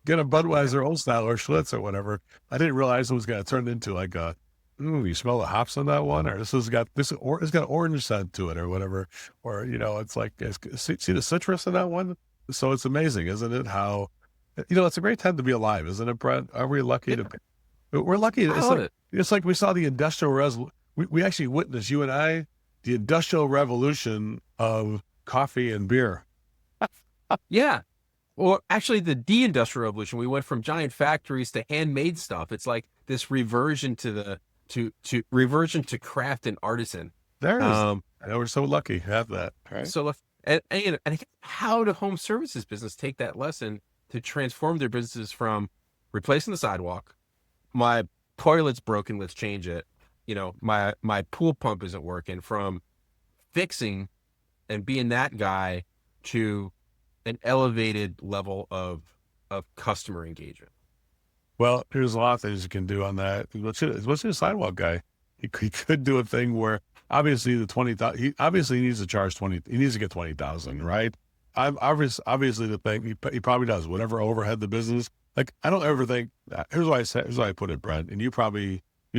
get a Budweiser old style or Schlitz or whatever. I didn't realize it was going to turn into like you smell the hops on that one, or it's got orange scent to it or whatever. Or, it's like, see the citrus in that one? So it's amazing, isn't it? How, it's a great time to be alive, isn't it, Brent? Are we lucky to be? We're lucky. It's like we saw the industrial we actually witnessed, you and I, the industrial revolution of coffee and beer. Yeah. Or actually the de-industrial revolution. We went from giant factories to handmade stuff. It's like this reversion to reversion to craft and artisan. There it is. We're so lucky to have that. Right? So, and how do home services business take that lesson to transform their businesses from replacing the sidewalk? My toilet's broken, let's change it. My pool pump isn't working, from fixing and being that guy to an elevated level of customer engagement. Well, there's a lot of things you can do on that. What's your sidewalk guy? He could do a thing where obviously he obviously needs to charge 20. He needs to get 20,000, right? Obviously the thing he probably does whatever overhead the business. Like I don't ever think that. Here's why I put it, Brent. And you've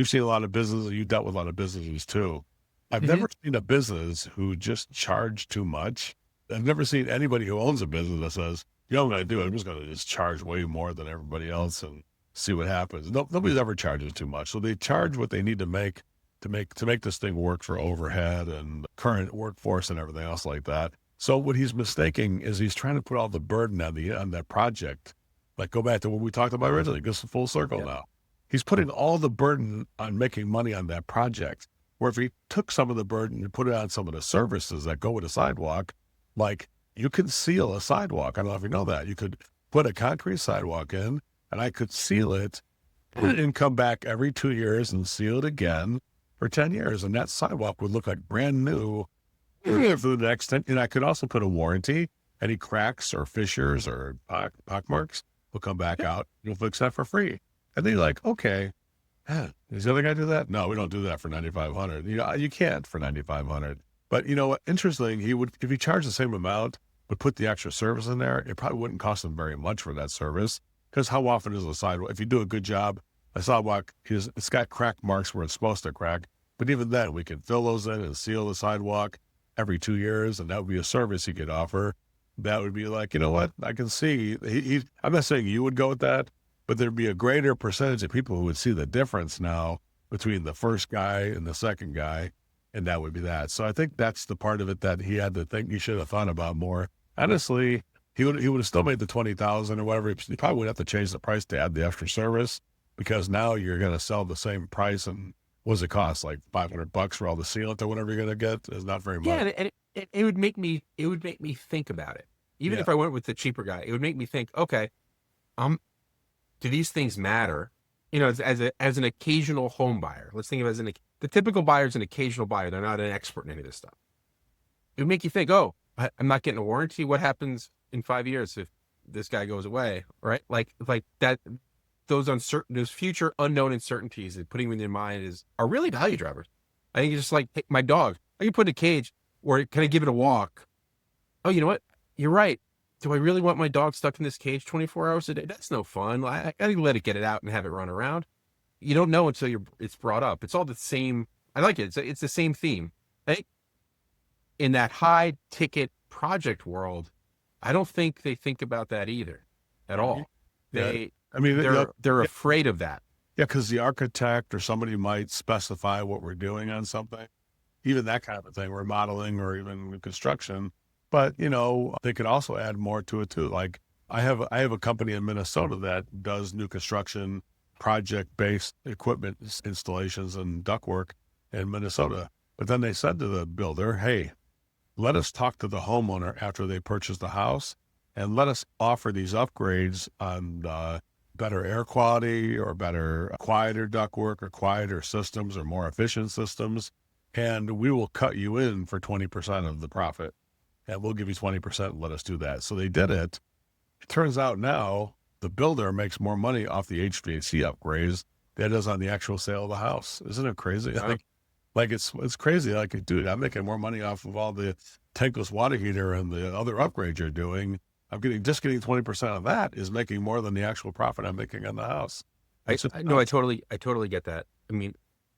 seen a lot of businesses. You dealt with a lot of businesses too. I've never seen a business who just charged too much. I've never seen anybody who owns a business that says, what I'm going to do, I'm just going to just charge way more than everybody else and see what happens. Nobody's ever charges too much. So they charge what they need to make this thing work for overhead and current workforce and everything else like that. So what he's mistaking is he's trying to put all the burden on that project. Like go back to what we talked about originally, goes full circle now. He's putting all the burden on making money on that project. Where if he took some of the burden and put it on some of the services that go with a sidewalk, like you could seal a sidewalk. I don't know if you know that. You could put a concrete sidewalk in and I could seal it and come back every 2 years and seal it again for 10 years. And that sidewalk would look like brand new for the next 10. And I could also put a warranty. Any cracks or fissures or pockmarks will come back out. You'll fix that for free. And then you're like, okay, does the other guy do that? No, we don't do that for $9,500. You can't for $9,500. But what? Interesting. He would, if he charged the same amount, but put the extra service in there, it probably wouldn't cost him very much for that service. Because how often is a sidewalk? If you do a good job, a sidewalk it's got crack marks where it's supposed to crack. But even then, we can fill those in and seal the sidewalk every 2 years, and that would be a service he could offer. That would be like, what? I can see. I'm not saying you would go with that, but there'd be a greater percentage of people who would see the difference now between the first guy and the second guy, and that would be that. So I think that's the part of it that he had to think he should have thought about more. Honestly, he would have still made the 20,000 or whatever. He probably would have to change the price to add the extra service, because now you're going to sell the same price. And what does it cost? Like $500 for all the sealant or whatever you're going to get? Is not very much. Yeah, and it would make me think about it. Even if I went with the cheaper guy, it would make me think, okay, do these things matter? As an occasional home buyer, let's think of it as the typical buyer is an occasional buyer. They're not an expert in any of this stuff. It would make you think, oh, I'm not getting a warranty. What happens in 5 years if this guy goes away? Right? Like that, those future unknown uncertainties that putting them in your mind are really value drivers. I think it's just like, hey, my dog, I can put in a cage. or can I give it a walk? Oh, you know what? You're right. Do I really want my dog stuck in this cage 24 hours a day? That's no fun. I gotta let it get it out and have it run around. You don't know until it's brought up. It's all the same. I like it. It's the same theme. In that high ticket project world, I don't think they think about that either at all. Yeah. They're afraid of that. Yeah, because the architect or somebody might specify what we're doing on something, even that kind of a thing, remodeling or even construction. But, they could also add more to it too. Like I have a company in Minnesota that does new construction, project-based equipment installations and ductwork in Minnesota. But then they said to the builder, hey, let us talk to the homeowner after they purchase the house and let us offer these upgrades on better air quality or better quieter ductwork or quieter systems or more efficient systems. And we will cut you in for 20% of the profit. And we'll give you 20% and let us do that. So they did it. It turns out now the builder makes more money off the HVAC upgrades than it does on the actual sale of the house. Isn't it crazy? Yeah. Like it's crazy. Like, dude, I'm making more money off of all the tankless water heater and the other upgrades you're doing. I'm getting 20% of that is making more than the actual profit I'm making on the house. I totally get that. I mean,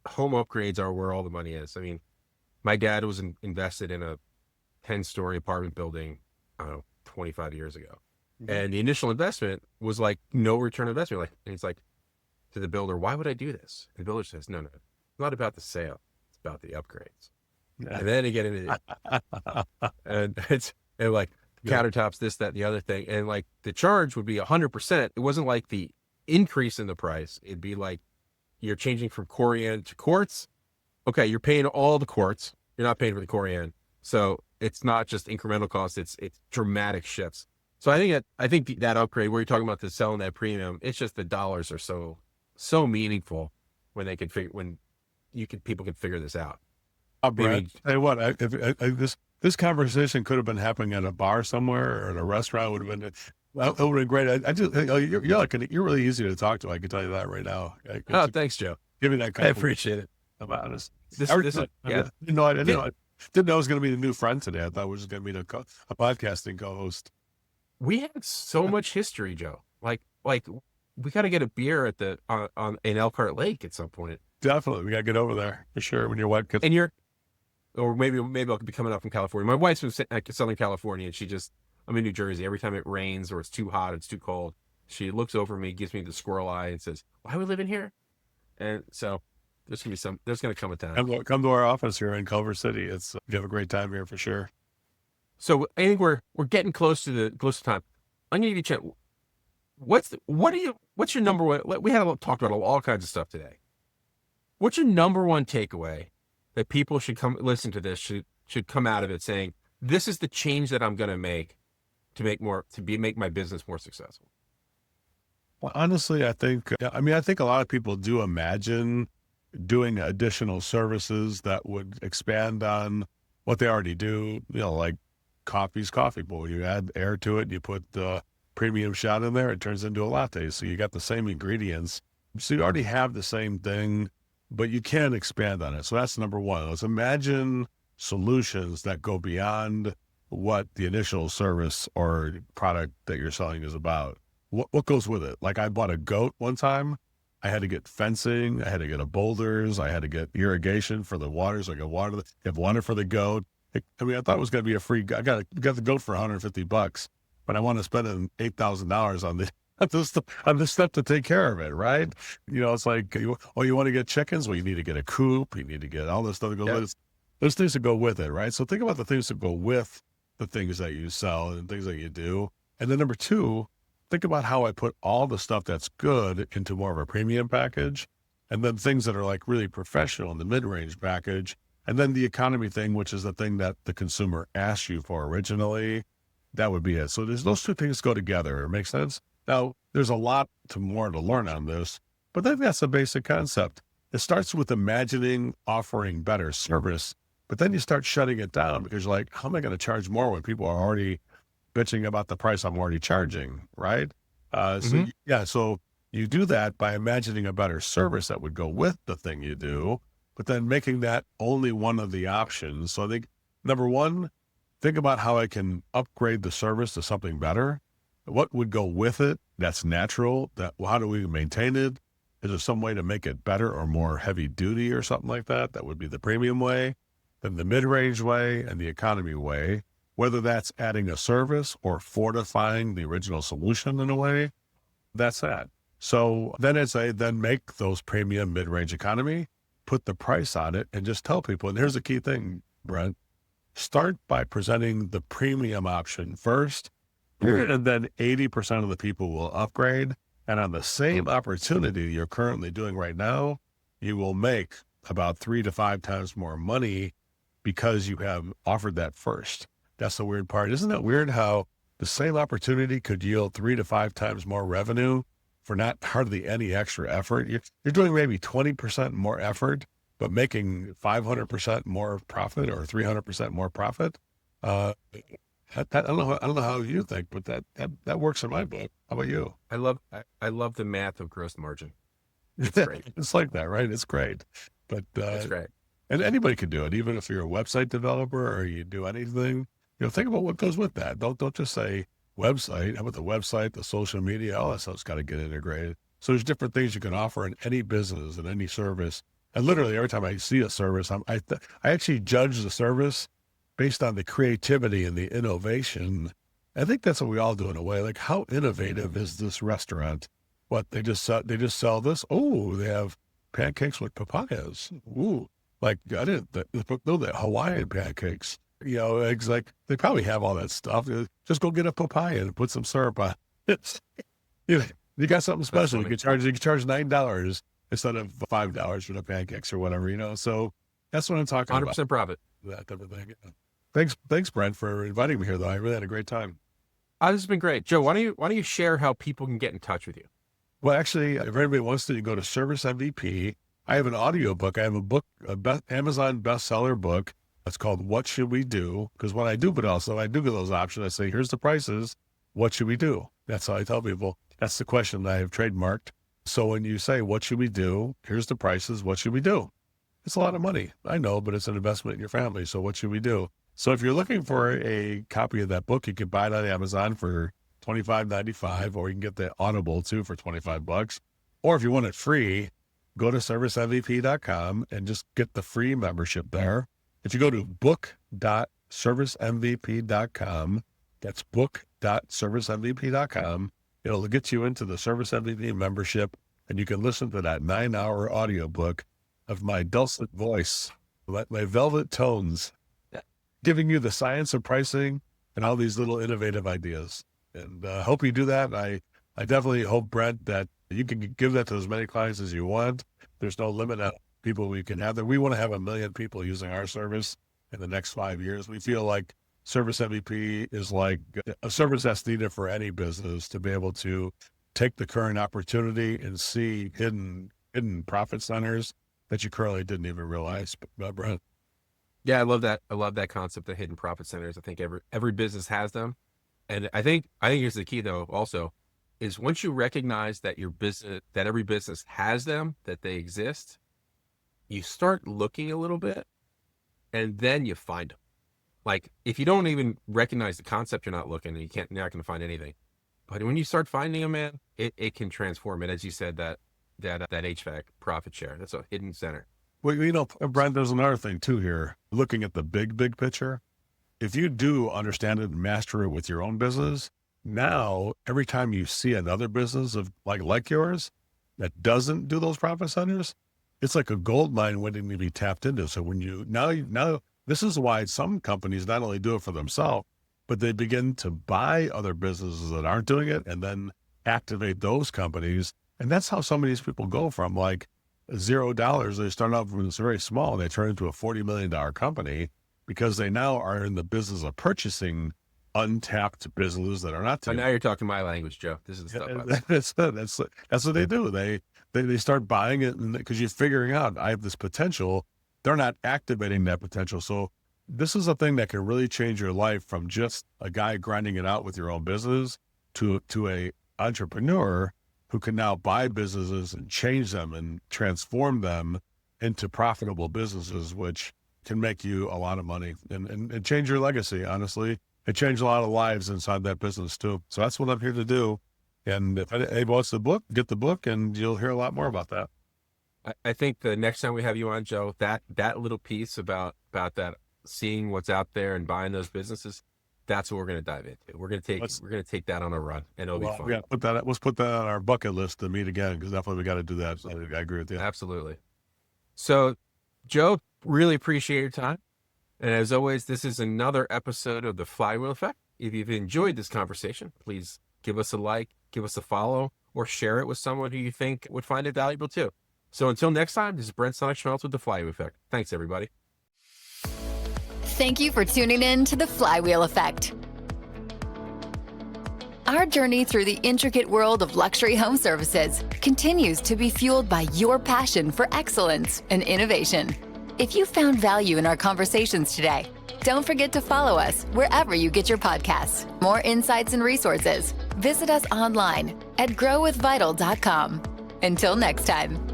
home upgrades are where all the money is. I mean, my dad was invested in a 10-story apartment building, I don't know, 25 years ago. Mm-hmm. And the initial investment was like no return investment. And he's like to the builder, why would I do this? And the builder says, no, it's not about the sale. It's about the upgrades. Yeah. And then you get into and it's like countertops, this, that, and the other thing. And like the charge would be 100%. It wasn't like the increase in the price. It'd be like you're changing from Corian to quartz. Okay, you're paying all the quartz. You're not paying for the Corian. So it's not just incremental costs. It's dramatic shifts. So I think that upgrade where you're talking about the selling that premium, it's just the dollars are so meaningful when people can figure this out. Brent, hey, what? This conversation could have been happening at a bar somewhere or at a restaurant. It would have been great. You're really easy to talk to. I can tell you that right now. Thanks, Joe. Give me that. I appreciate it. I'm honest. I didn't know I was going to be the new friend today. I thought we were just going to be a podcasting co-host. We had so much history, Joe. Like we got to get a beer at in Elkhart Lake at some point. Definitely, we got to get over there for sure when your wife gets. Or maybe I'll be coming up from California. My wife's from Southern California, and I'm in New Jersey. Every time it rains or it's too hot, it's too cold, she looks over me, gives me the squirrel eye, and says, "Why are we living here?" And so there's going to come a time. Come to our office here in Culver City. You have a great time here for sure. So I think we're getting close to time. I'm going to give you a chance. What's your number one? We had talked about all kinds of stuff today. What's your number one takeaway that people should come listen to this should come out of it saying, this is the change that I'm going to make to make my business more successful? Well, honestly, I think a lot of people do imagine doing additional services that would expand on what they already do, like coffee's coffee bowl. You add air to it, you put the premium shot in there, it turns into a latte. So you got the same ingredients. So you already have the same thing, but you can expand on it. So that's number one. Let's imagine solutions that go beyond what the initial service or product that you're selling is about. What goes with it? Like I bought a goat one time. I had to get fencing. I had to get boulders. I had to get irrigation for the waters. I got water for the goat. I thought it was going to be a free. I got the goat for $150, but I want to spend $8,000 on this stuff to take care of it, right? It's like, you want to get chickens? Well, you need to get a coop. You need to get all this stuff to go with it. Those things that go with it, right? So think about the things that go with the things that you sell and things that you do. And then number two, think about how I put all the stuff that's good into more of a premium package, and then things that are like really professional in the mid-range package. And then the economy thing, which is the thing that the consumer asked you for originally, that would be it. So those two things go together. It makes sense? Now, there's a lot more to learn on this, but I think that's a basic concept. It starts with imagining offering better service, but then you start shutting it down because you're like, how am I going to charge more when people are already bitching about the price I'm already charging, right? So you do that by imagining a better service that would go with the thing you do, but then making that only one of the options. So I think Number one, think about how I can upgrade the service to something better. What would go with it that's natural? How do we maintain it? Is there some way to make it better or more heavy duty or something like that? That would be the premium way. Then the mid-range way and the economy way, whether that's adding a service or fortifying the original solution in a way, that's that. So then then make those premium, mid-range, economy, put the price on it, and just tell people. And here's the key thing, Brent. Start by presenting the premium option first, and then 80% of the people will upgrade. And on the same opportunity you're currently doing right now, you will make about 3 to 5 times more money because you have offered that first. That's the weird part. Isn't it weird how the same opportunity could yield 3 to 5 times more revenue for not hardly any extra effort? You're doing maybe 20% more effort, but making 500% more profit or 300% more profit. I don't know how you think, but that works in my book. How about you? I love the math of gross margin. It's great. It's like that, right? It's great. But It's great. and anybody can do it, even if you're a website developer or you do anything. Think about what goes with that. Don't just say website. How about the website, the social media, all that stuff's got to get integrated. So there's different things you can offer in any business and any service. And literally every time I see a service, I actually judge the service based on the creativity and the innovation. I think that's what we all do in a way. Like, how innovative is this restaurant? What, they just sell this? Oh, they have pancakes with papayas. Ooh, like I didn't know that Hawaiian pancakes. It's like they probably have all that stuff. Just go get a papaya and put some syrup on it. You got something special. You can charge $9 instead of $5 for the pancakes or whatever. So that's what I'm talking about. 100% profit. That type of thing. Yeah. Thanks, Brent, for inviting me here, though. I really had a great time. This has been great. Joe, why don't you share how people can get in touch with you? Well, actually, if anybody wants to, you go to Service MVP. I have an audio book. I have a book, Amazon bestseller book. It's called What Should We Do? Because when I do, but also I do get those options. I say, here's the prices. What should we do? That's how I tell people. That's the question that I have trademarked. So when you say, what should we do? Here's the prices. What should we do? It's a lot of money. I know, but it's an investment in your family. So what should we do? So if you're looking for a copy of that book, you can buy it on Amazon for $25.95, or you can get the Audible too for $25. Or if you want it free, go to servicemvp.com and just get the free membership there. If you go to book.servicemvp.com, that's book.servicemvp.com, it'll get you into the Service MVP membership, and you can listen to that 9-hour audiobook of my dulcet voice, my velvet tones, giving you the science of pricing and all these little innovative ideas. And I hope you do that. I definitely hope, Brent, that you can give that to as many clients as you want. There's no limit on people we can have there. We want to have 1 million people using our service in the next 5 years. We feel like Service MVP is like a service that's needed for any business to be able to take the current opportunity and see hidden profit centers that you currently didn't even realize, Brent. Yeah, I love that. I love that concept of hidden profit centers. I think every business has them. And I think here's the key though, also, is once you recognize that every business has them, that they exist, you start looking a little bit and then you find them. Like, if you don't even recognize the concept, you're not looking, and you're not going to find anything. But when you start finding them, man, it can transform it. As you said, that HVAC profit share, that's a hidden center. Well, Brent, there's another thing too here. Looking at the big picture, if you do understand it and master it with your own business, now every time you see another business of like yours that doesn't do those profit centers, it's like a gold mine waiting to be tapped into. So when now this is why some companies not only do it for themselves, but they begin to buy other businesses that aren't doing it and then activate those companies. And that's how some of these people go from like $0. They start off when it's very small, and they turn into a $40 million company because they now are in the business of purchasing untapped businesses that are not. So now you're talking my language, Joe. This is the stuff. That's what they do. They start buying it because you're figuring out I have this potential. They're not activating that potential. So this is a thing that can really change your life from just a guy grinding it out with your own business to a entrepreneur who can now buy businesses and change them and transform them into profitable businesses, which can make you a lot of money and change your legacy. Honestly, it changed a lot of lives inside that business too. So that's what I'm here to do. And if anybody wants the book, get the book, and you'll hear a lot more about that. I think the next time we have you on, Joe, that little piece about that, seeing what's out there and buying those businesses, that's what we're going to dive into. We're going to take that on a run, and it'll be fun. Yeah, let's put that on our bucket list to meet again, because definitely we got to do that. I agree with you. Absolutely. So, Joe, really appreciate your time. And as always, this is another episode of the Flywheel Effect. If you've enjoyed this conversation, please give us a like, give us a follow, or share it with someone who you think would find it valuable too. So until next time, this is Brent Sonnek-Schmelz with the Flywheel Effect. Thanks, everybody. Thank you for tuning in to the Flywheel Effect. Our journey through the intricate world of luxury home services continues to be fueled by your passion for excellence and innovation. If you found value in our conversations today, don't forget to follow us wherever you get your podcasts. More insights and resources. Visit us online at growwithvital.com. Until next time.